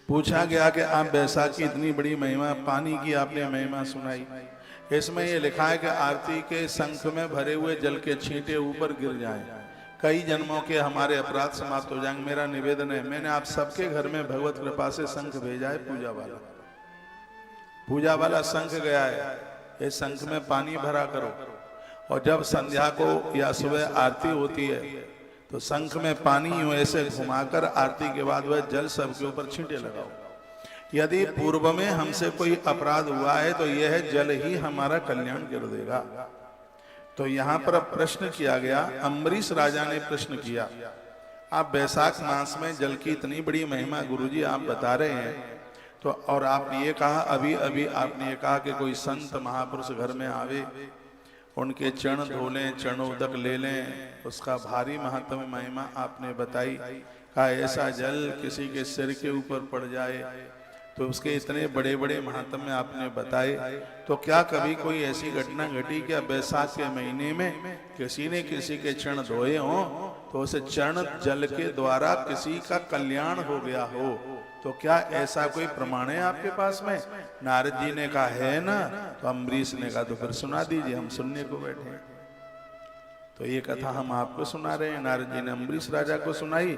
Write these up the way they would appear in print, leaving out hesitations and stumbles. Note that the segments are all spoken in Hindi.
पूछा गया कि आप बैसाख की इतनी बड़ी महिमा, पानी की आपने महिमा सुनाई, इसमें ये लिखा है कि आरती के शंख में भरे हुए जल के छींटे ऊपर गिर जाएं, कई जन्मों के हमारे अपराध समाप्त हो जाएंगे। मेरा निवेदन है, मैंने आप सबके घर में भगवत कृपा से शंख भेजा है, पूजा वाला शंख गया है, ये शंख में पानी भरा करो, और जब संध्या को या सुबह आरती होती है तो शंख में पानी यूं ऐसे घुमाकर आरती के बाद वह जल सबके ऊपर छींटे लगाओ। यदि पूर्व में हमसे कोई अपराध हुआ है तो यह जल ही हमारा कल्याण कर देगा। तो यहाँ पर प्रश्न किया गया, अम्बरीश राजा ने प्रश्न किया, आप बैसाख मास में जल की इतनी बड़ी महिमा गुरुजी आप बता रहे हैं, तो और आपने ये कहा, अभी अभी आपने ये कहा कि कोई संत महापुरुष घर में आवे, उनके चरण धो लें, चरणोदक ले लें, उसका भारी महत्व महिमा आपने बताई। कहा ऐसा जल किसी के सिर के ऊपर पड़ जाए तो उसके इतने बड़े बड़े महात्म्य आपने बताए, तो क्या कभी कोई ऐसी घटना घटी क्या बैसाख के महीने में किसी ने किसी के चरण धोए हों तो उस चरण जल के द्वारा किसी का कल्याण हो गया हो? तो क्या ऐसा कोई प्रमाण है आपके पास में? नारद जी ने कहा है ना। तो अम्बरीश ने कहा तो फिर सुना दीजिए, हम सुनने को बैठे हैं। तो ये कथा हम आपको सुना रहे हैं। नारद जी ने अम्बरीश राजा को सुनाई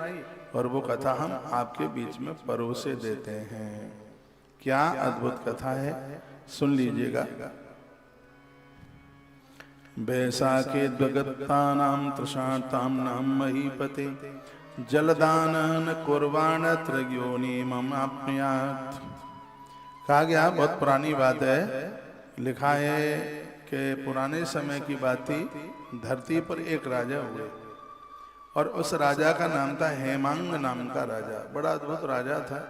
और वो कथा हम आपके बीच में परोसे देते हैं। क्या अद्भुत कथा है, सुन लीजिएगा। बैसाखे द्वगत्तानां तृषार्तां नाम महीपते जलदानन कुर्वाण त्रयोनि मम आप्नुयात्। कहा गया, बहुत पुरानी बात है, लिखा है कि पुराने समय की बात थी, धरती पर एक राजा हुए और उस राजा का नाम था हेमांग नाम का राजा। बड़ा अद्भुत राजा था,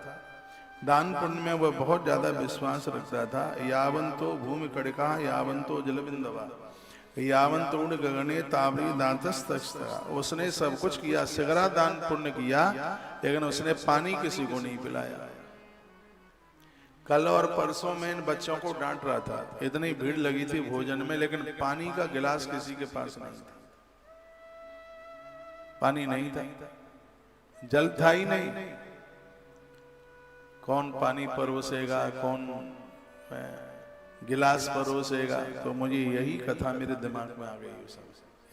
दान पुण्य में वह बहुत ज्यादा विश्वास रखता था। यावंतो भूमि कड़का यावंतो जलबिंदवा यावंतो गगने तावरी दांतस्तस्ता। उसने सब कुछ किया, सगरा दान पुण्य किया, लेकिन उसने पानी किसी को नहीं पिलाया। कल और परसों में इन बच्चों को डांट रहा था, इतनी भीड़ लगी थी भोजन में, लेकिन पानी का गिलास किसी के पास नहीं था। पानी नहीं था, जल था ही नहीं। कौन पानी परोसेगा, कौन गिलास परोसेगा? तो मुझे यही कथा मेरे दिमाग में आ गई,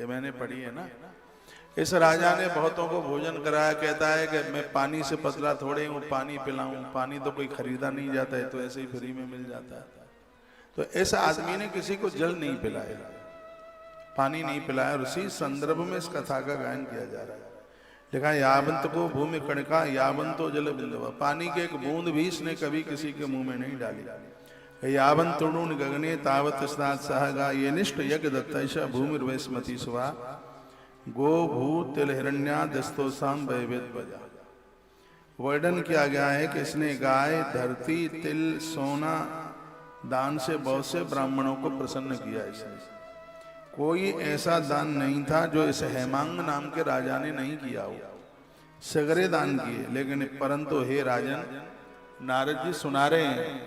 ये मैंने पढ़ी है ना। इस राजा ने बहुतों को भोजन कराया, कहता है कि मैं पानी से पतला थोड़े हूँ, पानी पिलाऊं। पानी तो कोई खरीदा नहीं जाता है, तो ऐसे ही फ्री में मिल जाता है। तो इस आदमी ने किसी को जल नहीं पिलाया, पानी नहीं पिलाया, और उसी संदर्भ में इस कथा का गायन किया जा रहा है। लिखा यावंत को भूमि कणका यावंतो जल बिंदवा। पानी की एक बूंद भी इसने कभी किसी के मुंह में नहीं डाली। यावंतुणुन गगने तावत स्नात सहगा ये निष्ठ यज्ञ दत्तैषा भूमिर्वैस्मती सुवा गो भूत तिल हिरण्या दस्तो साम वैवेद बजा। वर्णन किया गया है कि इसने गाय, धरती, तिल, सोना दान से बहुत से ब्राह्मणों को प्रसन्न किया। इसने कोई ऐसा दान नहीं था जो इस हेमांग नाम के राजा ने नहीं किया हो। सगरे दान किए, लेकिन परंतु हे राजन, नारद जी सुना रहे हैं,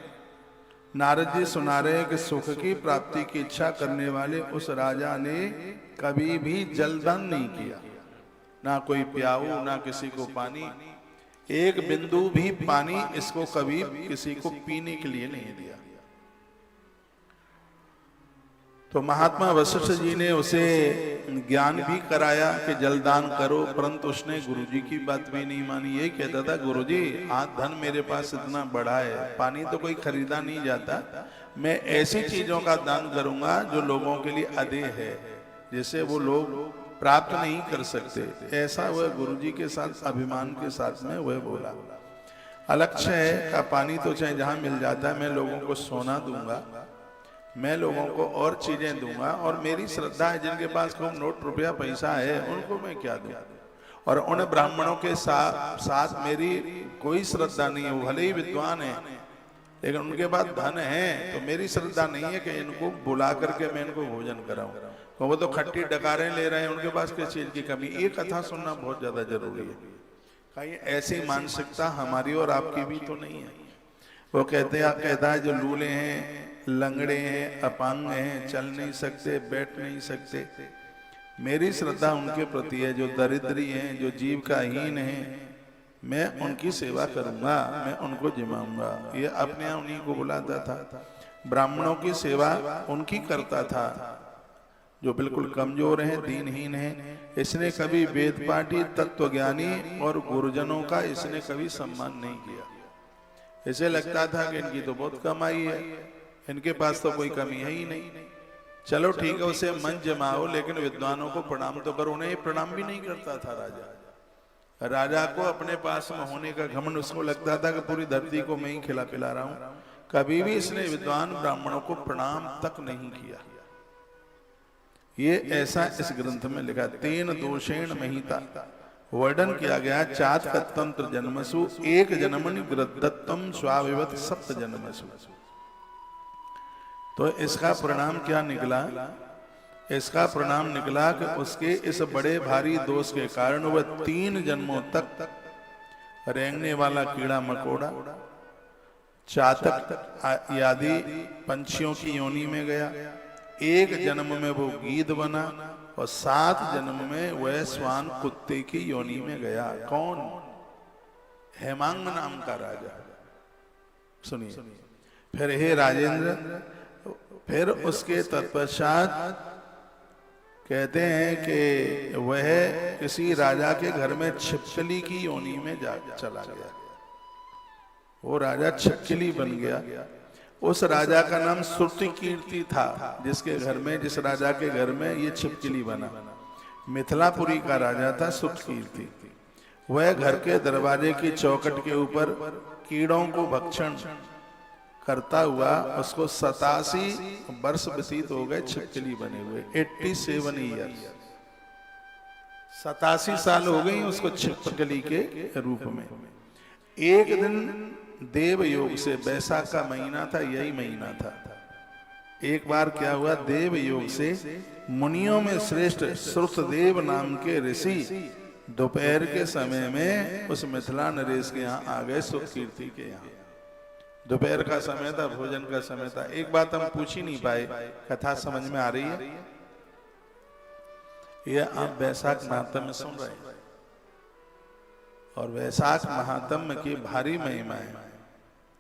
नारद जी सुना रहे हैं कि सुख की प्राप्ति की इच्छा करने वाले उस राजा ने कभी भी जलदान नहीं किया, ना कोई प्याऊ, ना किसी को पानी, एक बिंदु भी पानी इसको कभी किसी को पीने के लिए नहीं दिया। तो महात्मा वशिष्ठ जी ने उसे ज्ञान भी कराया कि जलदान करो, परंतु उसने गुरुजी की बात भी नहीं मानी। ये कहता था, गुरुजी आज धन मेरे पास इतना बड़ा है, पानी तो कोई खरीदा नहीं जाता, मैं ऐसी चीजों का दान करूंगा जो लोगों के लिए अदेय है, जिसे वो लोग प्राप्त नहीं कर सकते। ऐसा वह गुरुजी के साथ अभिमान के साथ में वह बोला। अलक्ष्य है का पानी तो चाहे जहां मिल जाता है, मैं लोगों को सोना दूंगा, मैं लोगों को और चीजें दूंगा, और मेरी श्रद्धा है जिनके पास खूब नोट रुपया पैसा है उनको मैं क्या दूं, और उन ब्राह्मणों के साथ मेरी कोई श्रद्धा नहीं है। वो भले ही विद्वान है, लेकिन उनके पास धन है, तो मेरी श्रद्धा नहीं है कि इनको बुला करके मैं इनको भोजन कराऊं। तो वो तो खट्टी डकारें ले रहे हैं, उनके पास किस चीज की कमी। ये कथा सुनना बहुत ज्यादा जरूरी है। कहीं ऐसी मानसिकता हमारी और आपकी भी तो नहीं है। वो कहता है जो लूले हैं, लंगड़े हैं, अपांग हैं, चल नहीं सकते, बैठ नहीं सकते, मेरी श्रद्धा उनके प्रति है जो दरिद्री हैं, जो जीव का हीन है, मैं उनकी सेवा करूंगा, मैं उनको जिमाऊंगा। ये अपने यहाँ उन्हीं को बुलाता था। ब्राह्मणों की सेवा उनकी करता था जो बिल्कुल कमजोर हैं, दीनहीन हैं। इसने कभी वेद पाठी, तत्वज्ञानी और गुरुजनों का इसने कभी सम्मान नहीं किया। इसे लगता था कि इनकी तो बहुत कमाई है, इनके पास तो कोई कमी है ही नहीं। चलो ठीक है, उसे मन जमाओ, लेकिन विद्वानों को प्रणाम तो करो। उन्हें प्रणाम भी नहीं करता था राजा। राजा को अपने पास में होने का घमंड, उसको लगता था कि पूरी धरती को मैं ही खिला पिला रहा हूं। कभी भी इसने विद्वान ब्राह्मणों को प्रणाम तक नहीं किया। ये ऐसा इस ग्रंथ में लिखा। तेन दोषेण महिता वर्णन किया गया। चात तंत्र जन्मसु एक जन्मनि ग्रदत्तम स्वाविवत सप्त जन्मसु। तो इसका परिणाम क्या निकला? इसका परिणाम निकला कि उसके इस बड़े भारी दोष के कारण वह 3 जन्मों तक रेंगने वाला कीड़ा मकोड़ा, चातक आदि पंछियों की योनि में गया। 1 जन्म में वो गीध बना और 7 जन्म में वह स्वान कुत्ते की योनि में गया। कौन? हेमांग नाम का राजा। सुनिए फिर, हे राजेंद्र, फिर उसके तत्पश्चात कहते हैं कि वह किसी राजा के घर में छिपकली की योनि में चला गया। वो राजा छिपकली बन गया। उस राजा का नाम श्रुतिकीर्ति था, जिसके घर में, जिस राजा के घर में ये छिपकली बना। मिथिलापुरी का राजा था श्रुतिकीर्ति। वह घर के दरवाजे की चौखट के ऊपर कीड़ों को भक्षण करता हुआ, उसको 87 वर्ष व्यतीत हो गए छिपकली बने हुए। 87 ईयर्स, 87 साल हो गई उसको छिपकली के रूप में। एक दिन देव योग से, बैसाख का महीना था, यही महीना था, एक बार क्या हुआ, देव योग से मुनियों में श्रेष्ठ श्रुतदेव नाम के ऋषि दोपहर के समय में उस मिथिला नरेश के यहाँ आ गए, श्रुतकीर्ति के यहाँ। दोपहर का समय था, भोजन का समय था। एक बात हम पूछ ही नहीं पाए, कथा समझ में आ रही है? यह आप वैशाख महात्म्य में सुन रहे हैं, और वैशाख महात्म्य की भारी महिमा है।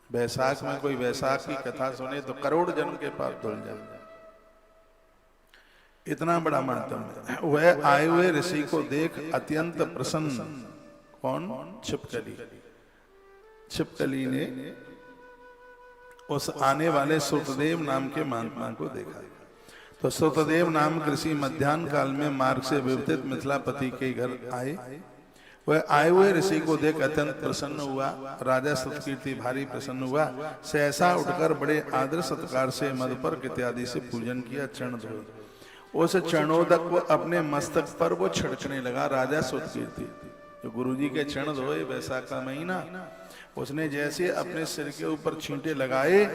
वैशाख में कोई वैशाख की कथा सुने तो करोड़ जन्म के पाप धुल जाए, इतना बड़ा महात्म्य है। वह आए हुए ऋषि को देख अत्यंत प्रसन्न, कौन? छिपकली। छिपकली ने उस आने वाले श्रुतदेव नाम के महात्मा को देखा। तो श्रुतदेव नाम ऋषि मध्याह्न काल में मार्ग से विवर्तित मिथिलापति के घर आए। वह आए हुए ऋषि को देख अत्यंत प्रसन्न हुआ। राजा श्रुतकीर्ति भारी प्रसन्न हुआ। सहसा उठकर बड़े आदर सत्कार से मधुपर्क इत्यादि से पूजन किया, चरण धोए। उस चरणोदक को अपने मस्तक पर वो छिड़कने लगा। राजा श्रुतकीर्ति जो गुरुजी के चरण धोए, वैशाख का महीना, उसने जैसे अपने सिर के ऊपर छींटे लगाए,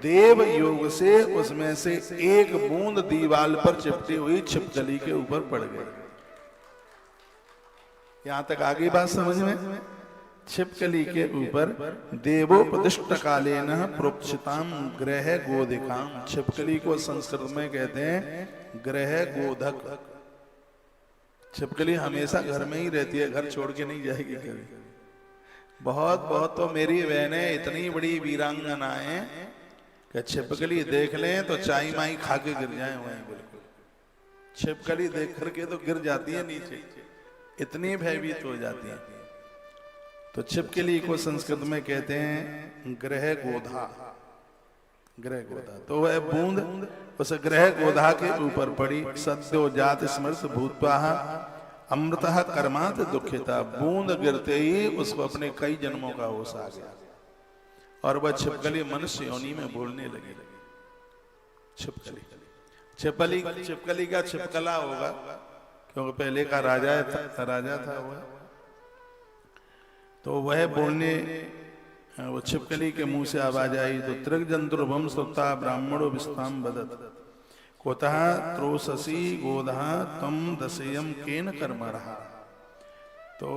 देव योग से उसमें से एक बूंद दीवाल पर चिपटी हुई छिपकली के ऊपर पड़ गई। यहां तक आगे बात समझ में? छिपकली के ऊपर देवोपदिष्ट कालेन प्रोक्षिताम ग्रह गोधिकाम। छिपकली को संस्कृत में कहते हैं ग्रह गोधक। छिपकली हमेशा घर में ही रहती है, घर छोड़ के नहीं जाएगी कभी। बहुत बहुत तो मेरी बहनें इतनी बड़ी वीरांगनाएं कि छिपकली देख लें तो चाई माई खा के गिर जाए वहीं। बिल्कुल छिपकली देख करके तो गिर जाती है नीचे, इतनी भयभीत हो जाती है। तो छिपकली को संस्कृत में कहते हैं ग्रह गोधा। ग्रह गोधा। तो वह बूंद उस ग्रह गोधा के ऊपर पड़ी। सद्यो जात स्मृत भूत्वा अमृतः कर्मात दुखिता। बूंद गिरते ही उसको अपने कई जन्मों का होश आ गया और वह छिपकली मनुष्य योनि में बोलने लगी। छिपकली का छिपकला होगा, क्योंकि पहले का राजा था वह। तो वह बोलने, वो छिपकली के मुंह से आवाज आई तो त्रिगजंतुर्भम सुता ब्राह्मणो विस्ताम बदत कोतः त्रोससी गोधा तम दसेयम केन कर्म रहा। तो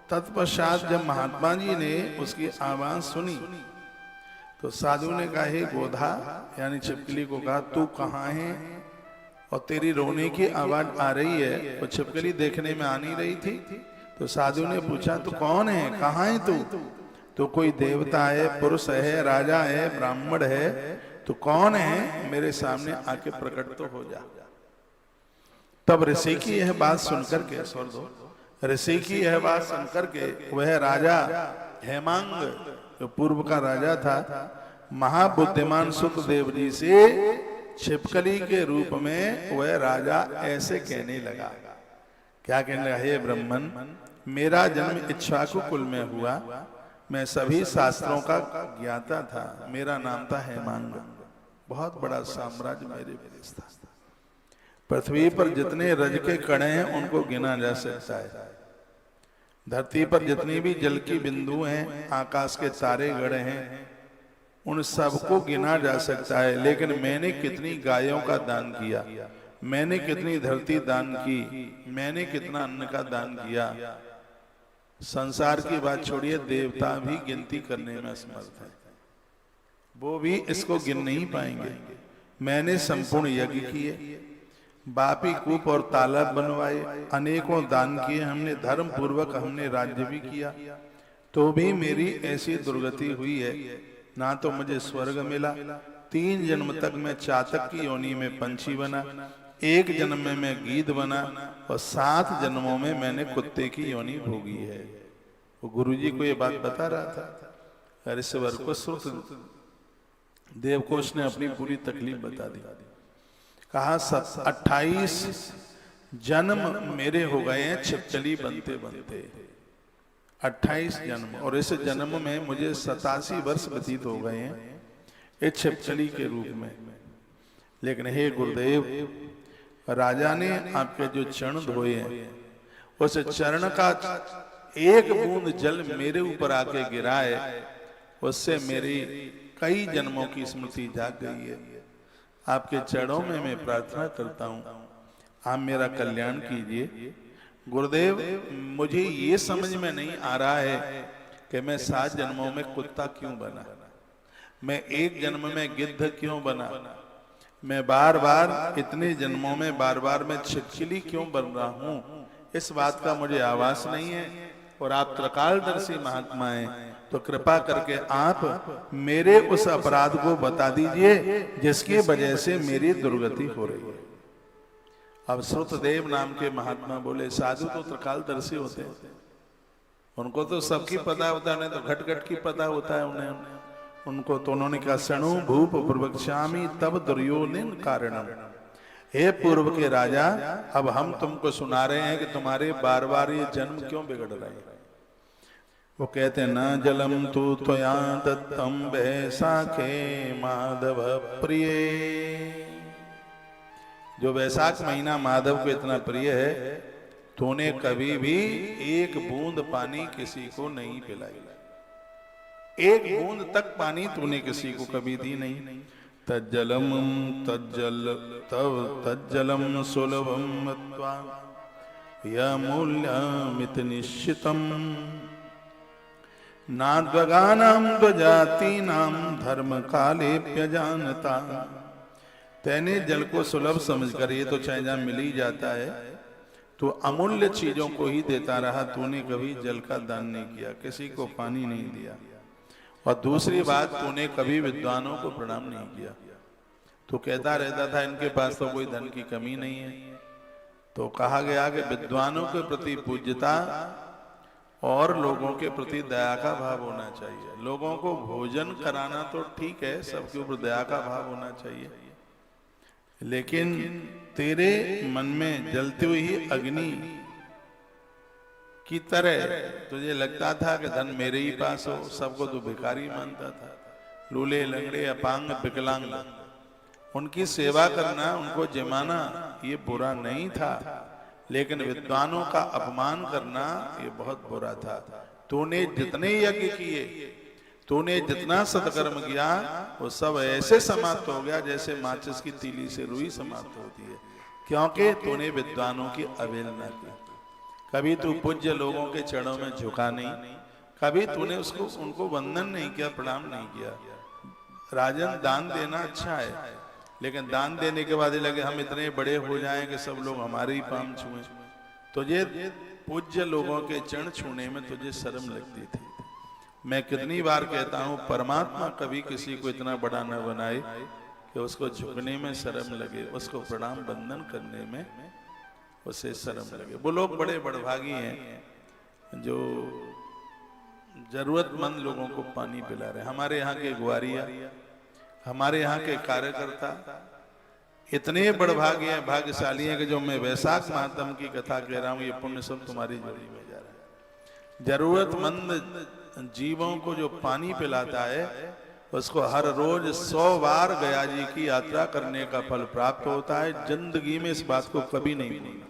तत्पश्चात जब महात्मा जी ने उसकी आवाज सुनी तो साधु ने कहा, हे गोधा, यानी छिपकली को कहा, तू कहाँ है और तेरी रोने की आवाज आ रही है। वो छिपकली देखने में आ नहीं रही थी। तो साधु ने पूछा तू कौन है, कहाँ है तू? तो कोई देवता है, पुरुष है, राजा है, ब्राह्मण है, तो कौन है? मेरे सामने आके प्रकट तो हो जा। तब ऋषि की यह बात सुनकर के, ऋषि की यह बात सुनकर के वह राजा हेमांग, जो पूर्व का राजा था, महाबुद्धिमान सुतदेव जी से छिपकली के रूप में वह राजा ऐसे कहने लगा। क्या कहने लगा? हे ब्राह्मण, मेरा जन्म इक्ष्वाकु कुल में हुआ, मैं सभी शास्त्रों का ज्ञाता था, मेरा नाम था हेमांग, बहुत बड़ा साम्राज्य मेरे पास था। पृथ्वी पर जितने रज के कण हैं उनको गिना जा सकता है, धरती पर जितनी भी जल की बिंदु हैं, आकाश के तारे गड़े हैं, उन सबको गिना जा सकता है। लेकिन मैंने कितनी गायों का दान किया, मैंने कितनी धरती दान की, मैंने कितना अन्न का दान किया, संसार की बात छोड़िए, देवता भी गिनती करने में असमर्थ है, वो भी इसको गिन नहीं पाएंगे। मैंने संपूर्ण यज्ञ किए, बापी कूप और तालाब बनवाए, अनेकों दान किए हमने, धर्म पूर्वक हमने राज्य भी किया, तो भी मेरी ऐसी दुर्गति हुई है, ना तो मुझे स्वर्ग मिला, 3 जन्म तक मैं चातक की योनि में पंछी बना, 1 जन्म में मैं गीध बना, और 7 जन्मों में मैंने कुत्ते की योनि भोगी है। वो गुरुजी को ये बात बता रहा था। ऋषिवर को श्रुत देवकोश ने अपनी पूरी तकलीफ बता दी। कहा 28 जन्म मेरे हो गए हैं छिपकली बनते बनते, 28 जन्म, और इस जन्म में मुझे 87 वर्ष व्यतीत हो गए हैं इस छिपकली के रूप में। लेकिन हे गुरुदेव, राजा ने आपके जो चरण धोए हैं, उस चरण का एक बूंद जल मेरे ऊपर आके गिरा है, उससे मेरी कई जन्मों की स्मृति जाग गई है। आपके चरणों में मैं प्रार्थना करता हूँ, आप मेरा कल्याण कीजिए। गुरुदेव, मुझे ये समझ में नहीं आ रहा है कि मैं 7 जन्मों में कुत्ता क्यों बना, मैं 1 जन्म में गिद्ध क्यों बना, मैं बार बार इतने जन्मों में बार बार मैं छिपकली क्यों बन रहा हूँ, इस बात का मुझे आवाज नहीं है। और आप त्रिकालदर्शी महात्मा हैं, तो कृपा करके आप मेरे उस अपराध को बता दीजिए जिसकी वजह से मेरी दुर्गति हो रही है। अब श्रुतदेव नाम के महात्मा बोले, साधु तो त्रिकालदर्शी होते हैं, उनको तो सबकी पता होता है, उन्हें तो घट घट की पता होता है उनको तो उन्होंने कहा, शणु भूप प्रवक्ष्यामि तब दुर्योधन कारणम। हे पूर्व के राजा, अब हम तुमको सुना रहे हैं कि तुम्हारे बार बार ये जन्म क्यों बिगड़ रहे हैं। वो कहते हैं, न जलम तू त्वया दत्तम वैसाखे माधव प्रिय। जो वैसाख महीना माधव को इतना प्रिय है, तूने कभी भी 1 बूंद पानी किसी को नहीं पिलाई, 1 बूंद तक पानी तूने किसी को कभी दी नहीं। तज्जलम तज्जलम सुलभम मत्वा यमूल्यमित निश्चितम नाद्वगानाम द्वजातीनाम धर्म कालेप्य जानता। तैने जल को सुलभ समझकर, ये तो चाहे जहां मिल ही जाता है, तो अमूल्य चीजों को ही देता रहा, तूने कभी जल का दान नहीं किया, किसी को पानी नहीं दिया। और दूसरी बात, तूने कभी विद्वानों को प्रणाम नहीं किया। तो कहता रहता था इनके पास तो कोई धन की कमी नहीं है। तो कहा गया कि विद्वानों के प्रति पूज्यता और लोगों के प्रति दया का भाव होना चाहिए। लोगों को भोजन कराना तो ठीक है, सबके ऊपर दया का भाव होना चाहिए, लेकिन तेरे मन में जलती हुई अग्नि की तरह तुझे लगता था कि धन मेरे ही पास हो, सबको तो भिखारी मानता था। लूले लंगड़े अपांग विकलांग, उनकी सेवा करना, उनको जिमाना ये बुरा नहीं था, लेकिन विद्वानों का अपमान करना ये बहुत बुरा था। तूने जितने यज्ञ किए, तूने जितना सत्कर्म किया, वो सब ऐसे समाप्त हो गया जैसे माचिस की तीली से रुई समाप्त होती है, क्योंकि तूने विद्वानों की अवहेलना की। कभी तू पूज्य लोगों के चरणों में झुका नहीं, कभी तूने उनको वंदन नहीं किया, प्रणाम नहीं किया। राजन, दान देना अच्छा है, लेकिन दान देने के बाद ये लगे हम इतने बड़े हो जाएं कि सब लोग हमारे ही पाम छुएं। तो ये पूज्य लोगों के चरण छूने में तुझे शर्म लगती थी। मैं कितनी बार कहता हूं, परमात्मा कभी किसी को इतना बड़ा न बनाए कि उसको झुकने में शर्म लगे, उसको प्रणाम बंदन करने में उसे शर्म लगे। वो लोग बड़े बड़भागी हैं जो जरूरतमंद लोगों को पानी पिला रहे हैं। हमारे यहाँ के ग्वारिया, हमारे यहाँ के कार्यकर्ता इतने बड़भागी हैं, भाग्यशाली हैं कि जो मैं वैशाख महात्म की कथा कह रहा हूँ, ये पुण्य सब तुम्हारी जोड़ी में जा रहा है। जरूरतमंद जीवों को जो पानी पिलाता है उसको हर रोज 100 बार गया जी की यात्रा करने का फल प्राप्त होता है। जिंदगी में इस बात को कभी नहीं भूलना।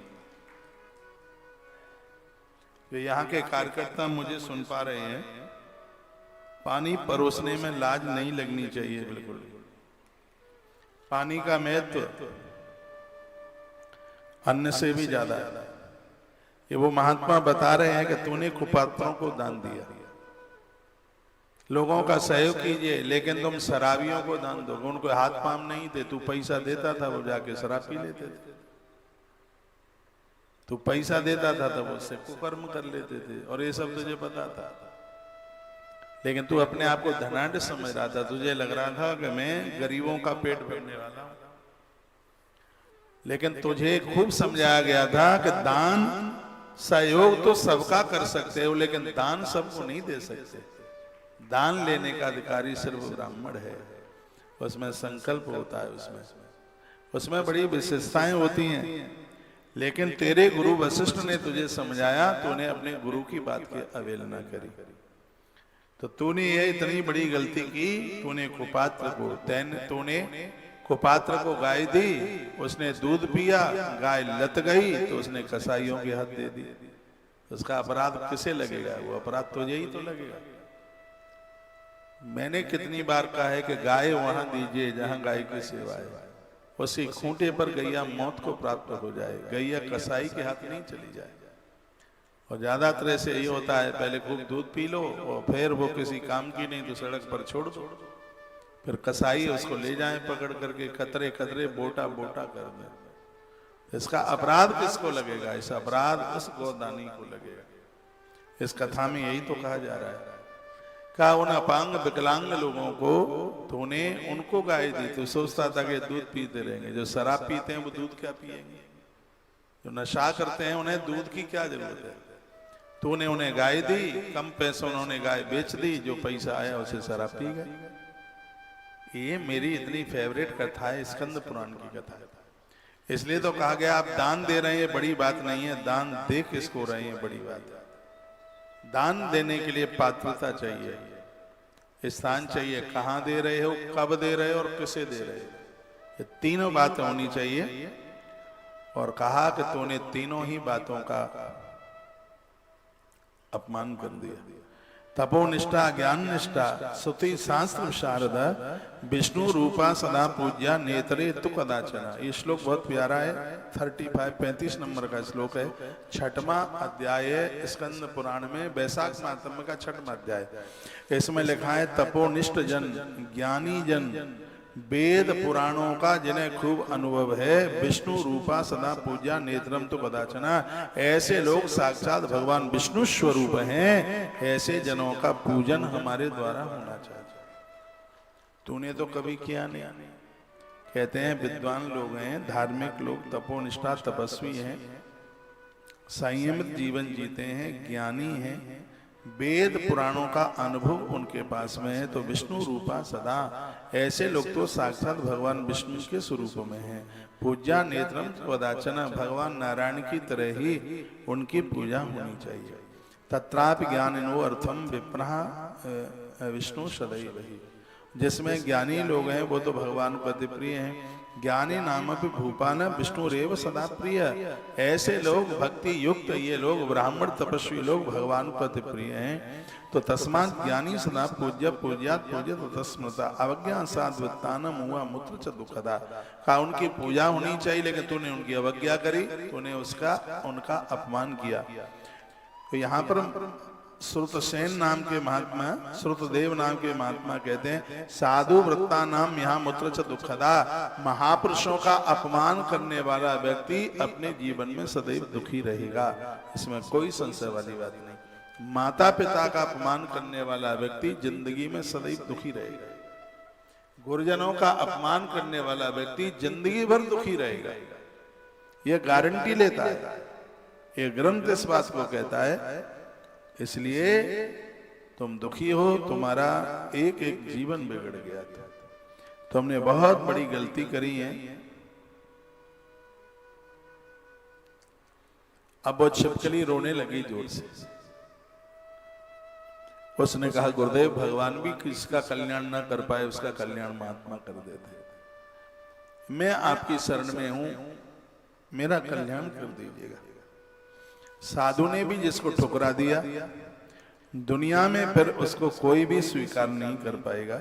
तो यहाँ के कार्यकर्ता मुझे सुन पा रहे हैं, पानी परोसने में लाज नहीं लगनी चाहिए बिल्कुल। पानी का महत्व अन्न से भी ज्यादा है। ये वो महात्मा बता रहे हैं कि तूने कुपात्रों को दान दिया, लोगों का सहयोग कीजिए, लेकिन तुम शराबियों को दान दो। उनको हाथ पांव नहीं थे, तू पैसा देता था, वो जाके शराब पी लेते थे। तू पैसा देता था तो वो उससे कुकर्म कर लेते थे, और ये सब तुझे पता था। लेकिन तू अपने आप को धनाढ़ समझ रहा था। तुझे लग रहा था कि मैं गरीबों का पेट भरने वाला हूं, लेकिन तुझे खूब समझाया गया था कि दान सहयोग तो सबका कर सकते हो, लेकिन दान सबको नहीं दे सकते। दान लेने का अधिकारी सिर्फ ब्राह्मण है। उसमें संकल्प होता है, उसमें बड़ी विशेषताएं होती हैं। लेकिन तेरे गुरु वशिष्ठ ने तुझे समझाया, तूने अपने गुरु की बात की अवहेलना करी, तो तूने ये इतनी बड़ी गलती की। तूने कुपात्र को गाय दी, उसने दूध पिया, गाय लत गई तो उसने कसाईयों के हाथ दे दी। उसका अपराध किसे लगेगा? वो अपराध तुझे ही तो लगेगा। मैंने कितनी बार कहा है कि गाय वहां दीजिए जहां गाय की सेवा है। उसी खूंटे पर गैया मौत को प्राप्त हो जाए, गैया कसाई के हाथ नहीं चली जाए। और ज्यादातर ऐसे यही होता है, पहले खूब दूध पी लो और फिर वो किसी काम की नहीं तो सड़क पर छोड़ दो, फिर कसाई उसको ले जाए पकड़ करके, कतरे कतरे बोटा बोटा कर दे। इसका अपराध किसको लगेगा? इस अपराध उस गोदानी को लगेगा। इस कथा में यही तो कहा जा रहा है। कहा उन अपांग विकलांग लोगों को तूने उनको गाय दी, तो सोचता था कि दूध पीते रहेंगे। जो शराब पीते हैं वो दूध क्या पिएंगे? जो नशा करते हैं उन्हें दूध की क्या जरूरत है? तूने उन्हें गाय दी, कम पैसों उन्होंने गाय बेच दी, जो पैसा आया उसे शराब पी गए। ये मेरी इतनी फेवरेट कथा है, स्कंद पुराण की कथा है। इसलिए तो कहा गया आप दान दे रहे हैं बड़ी बात नहीं है, दान दे किसको रहे हैं बड़ी बात है। दान देने के लिए पात्रता चाहिए, स्थान चाहिए, कहां दे रहे हो, कब दे रहे हो और किसे दे रहे हो, ये तीनों बातें होनी चाहिए। और कहा कि तूने तीनों ही बातों का अपमान कर दिया। तपोनिष्ठा, ज्ञान निष्ठा, स्तुति शास्त्र शारदा, विष्णु रूपा सदा पूज्या, नेत्रे तु कदाचना। ये श्लोक बहुत प्यारा है, 35 नंबर का श्लोक है, 6वां अध्याय स्कंद पुराण में, वैशाख महात्म्य का 6वां अध्याय। इसमें लिखा है तपोनिष्ठ जन, ज्ञानी जन, वेद पुराणों का जिन्हें खूब अनुभव है, विष्णु रूपा सदा पूज्या, नेत्रम तो कदाचना, ऐसे लोग साक्षात भगवान विष्णु स्वरूप हैं। ऐसे जनों का पूजन हमारे द्वारा होना चाहिए। तूने तो कभी किया नहीं। कहते हैं विद्वान लोग हैं, धार्मिक लोग, तपोनिष्ठा तपस्वी हैं, संयमित जीवन जीते हैं, ज्ञानी हैं, वेद पुराणों का अनुभव उनके पास में है, तो विष्णु रूपा सदा, ऐसे लोग तो साक्षात भगवान विष्णु के स्वरूप में हैं। पूजा नेत्रम वदाचना, भगवान नारायण की तरह ही उनकी पूजा होनी चाहिए। तत्रापि ज्ञानिनो अर्थम विप्रः विष्णु सदैव ही। जिसमें ज्ञानी लोग हैं वो तो भगवान को अति प्रिय हैं। ज्ञानी नामपि भूपान विष्णुरेव सदा प्रिय। ऐसे लोग भक्ति युक्त, ये लोग ब्राह्मण तपस्वी लोग भगवान को अति प्रिय हैं। तो तस्मात् ज्ञानी सदा पूज्य, पूज्यात् पूज्यत तस्मृता, अवज्ञा साध्वित्तानम हुआ मूत्र च दुखदा। का उनकी पूजा होनी चाहिए, लेकिन तूने उनकी अवज्ञा करी, तूने उनका अपमान किया। तो यहाँ पर श्रुतसेन नाम के महात्मा, श्रुतदेव नाम के महात्मा कहते हैं साधु वृत्ता नाम यहाँ मूत्र च दुखदा, महापुरुषों का अपमान करने वाला व्यक्ति अपने जीवन में सदैव दुखी रहेगा, इसमें कोई संशय वाली बात नहीं। माता पिता का अपमान करने वाला व्यक्ति जिंदगी में सदैव दुखी रहेगा। गुरुजनों का अपमान करने वाला व्यक्ति जिंदगी भर दुखी रहेगा, यह गारंटी लेता है। ये ग्रंथ इस बात को कहता है। इसलिए तुम दुखी हो, तुम्हारा एक एक जीवन बिगड़ गया था, तुमने बहुत बड़ी गलती करी है। अब वो छिपकली रोने लगी जोर से। उसने कहा गुरुदेव भगवान भी किसका कल्याण ना कर पाए उसका कल्याण महात्मा कर देते। मैं आपकी शरण में हूं, मेरा कल्याण कर दीजिएगा। साधु ने भी जिसको ठुकरा दिया, दुनिया में फिर उसको कोई भी स्वीकार नहीं कर पाएगा।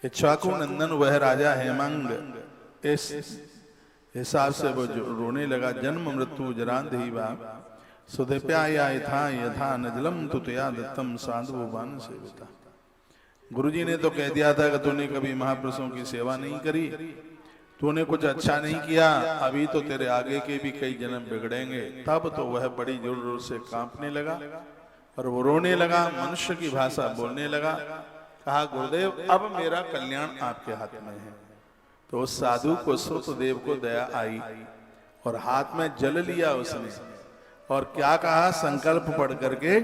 इक्ष्वाकु नंदन वह राजा हेमंग इस हिसाब से वो जो रोने लगा, जन्म मृत्यु जरांधि वा सुधिप्याया यथा यथा नजलम तुतया दत्तम साधु बान सेविता। गुरुजी ने तो कह दिया था कि तूने कभी महापुरुषों की सेवा नहीं करी, तूने कुछ अच्छा नहीं किया, अभी तो तेरे आगे के भी कई जन्म बिगड़ेंगे। तब तो वह बड़ी जोर जोर से कांपने लगा और वो रोने लगा, मनुष्य की भाषा बोलने लगा। कहा गुरुदेव अब मेरा कल्याण आपके हाथ में है। तो उस साधु को श्रुतदेव को दया आई और हाथ में जल लिया उसने और क्या कहा, संकल्प पढ़ करके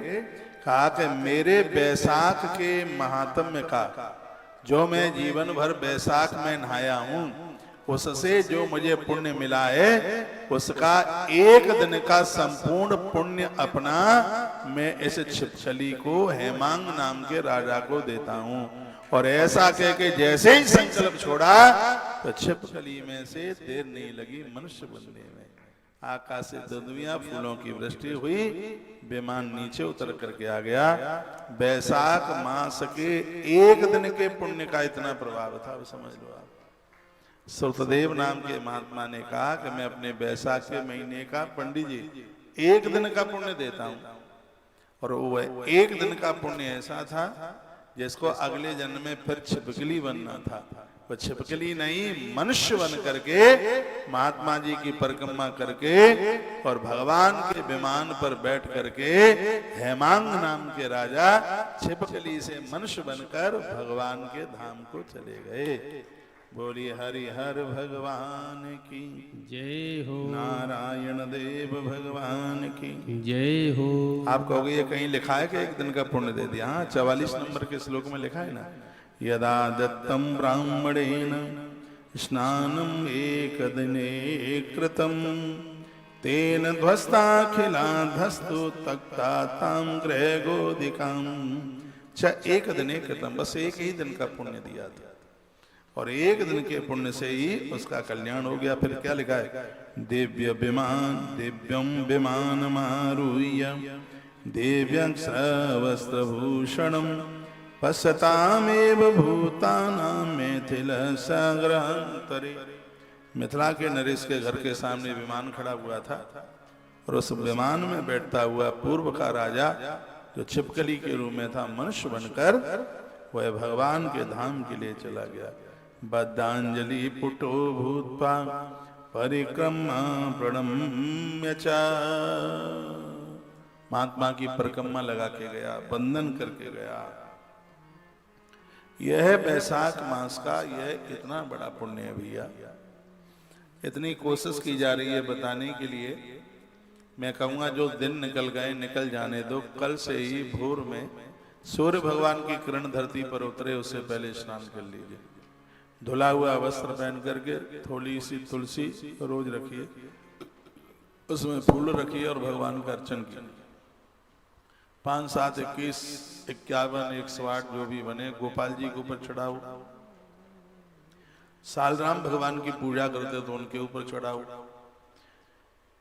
कहा कि मेरे बैसाख के महात्म्य का जो मैं जीवन भर बैसाख में नहाया हूं, उससे जो मुझे पुण्य मिला है उसका एक दिन का संपूर्ण पुण्य अपना मैं इस छिपकली को हेमांग नाम के राजा को देता हूं। और ऐसा कह के जैसे ही संकल्प छोड़ा तो छिपकली में से देर नहीं लगी मनुष्य बनने में। आकाश से दुनिया फूलों की वृष्टि हुई, विमान नीचे उतर करके आ गया। बैसाख मास के एक दिन के पुण्य का इतना प्रभाव था, समझ लो आप। श्रुतदेव नाम के महात्मा ने कहा कि मैं अपने बैसाख के महीने का पंडित जी एक दिन का पुण्य देता हूं। और वो एक दिन का पुण्य ऐसा था जिसको अगले जन्म में फिर छिपकली बनना था। वो छिपकली नहीं, मनुष्य बन करके महात्मा जी की परिक्रमा करके और भगवान के विमान पर बैठ करके हेमांग नाम के राजा छिपकली से मनुष्य बनकर भगवान के धाम को चले गए। बोलिए हरि हर भगवान की जय हो, नारायण देव भगवान की जय हो। आप कहोगे ये कहीं लिखा है कि एक दिन का पुण्य दे दिया? हाँ, 44 नंबर के श्लोक में लिखा है ना, यदा दत्तम ब्राह्मणेन स्नानम एक दिने कृतम तेन ध्वस्ताखिला धस्तु तक्ता ताम गृह गोदिकाम च एक दिने कृतम। बस एक ही दिन का पुण्य दिया था और एक दिन के पुण्य से ही उसका कल्याण हो गया। फिर क्या लिखा है, दिव्य विमान दिव्यम विमान मारूह्य दिव्यं वस्त्रभूषणम पश्यतामेव भूतानां मिथिल सागरांतरे। मिथिला के नरेश के घर के सामने विमान खड़ा हुआ था और उस विमान में बैठता हुआ पूर्व का राजा जो छिपकली के रूप में था, मनुष्य बनकर वह भगवान के धाम के लिए चला गया। बद्धांजलि पुटो भूत्वा परिक्रमा प्रणम्य च। महात्मा की परिक्रमा लगा के गया, वंदन करके गया। यह बैसाख मास का यह इतना बड़ा पुण्य है भैया। इतनी कोशिश की जा रही है बताने के लिए। मैं कहूंगा जो दिन निकल गए निकल जाने दो। कल से ही भोर में सूर्य भगवान की किरण धरती पर उतरे उससे पहले स्नान कर लीजिए। धुला हुआ वस्त्र पहन करके थोड़ी सी तुलसी रोज रखिए, उसमें फूल रखिए और भगवान का अर्चन कीजिए। 5, 7, 21, 51, 108 जो भी बने गोपाल जी के ऊपर चढ़ाओ। सालराम भगवान की पूजा करते हो तो उनके ऊपर चढ़ाओ।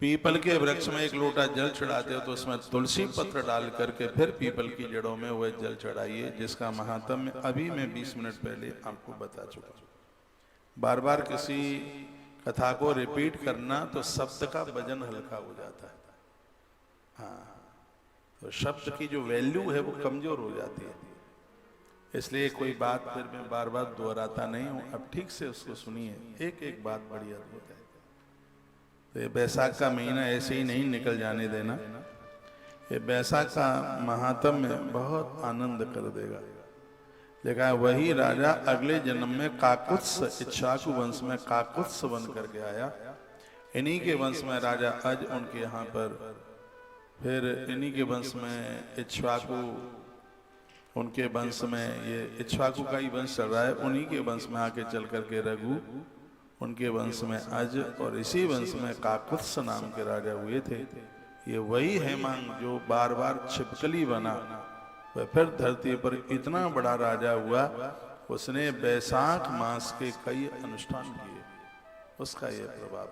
पीपल के वृक्ष में एक लोटा जल चढ़ाते हो तो उसमें तुलसी पत्र डाल करके फिर पीपल की जड़ों में वह जल चढ़ाइए, जिसका महात्म्य अभी मैं 20 मिनट पहले आपको बता चुका हूं। बार बार किसी कथा को रिपीट करना तो शब्द का वजन हल्का हो जाता है। हाँ, तो शब्द की जो वैल्यू है वो कमजोर हो जाती है। इसलिए कोई बात फिर मैं बार बार दोहराता नहीं हूं, अब ठीक से उसको सुनिए, एक एक बात बड़ी अद्भुत है। तो ये बैसाख का महीना ऐसे ही नहीं निकल जाने देना। ये बैसाख का महात्म्य बहुत आनंद कर देगा। लिखा है वही राजा अगले जन्म में काकुत्स, इक्ष्वाकु वंश में काकुत्स बन करके आया। इन्हीं के वंश में राजा अज उनके यहाँ पर, फिर इन्हीं के वंश में इक्ष्वाकु, उनके वंश में ये इक्ष्वाकु का ही वंश चल रहा है, उन्हीं के वंश में आके चल करके रघु, उनके वंश में अज, और इसी वंश में काकुत्स नाम के राजा हुए थे। ये वही हेमांग जो बार बार छिपकली बना, वह फिर धरती पर इतना बड़ा राजा हुआ, उसने बैसाख मास के कई अनुष्ठान किए, उसका यह प्रभाव।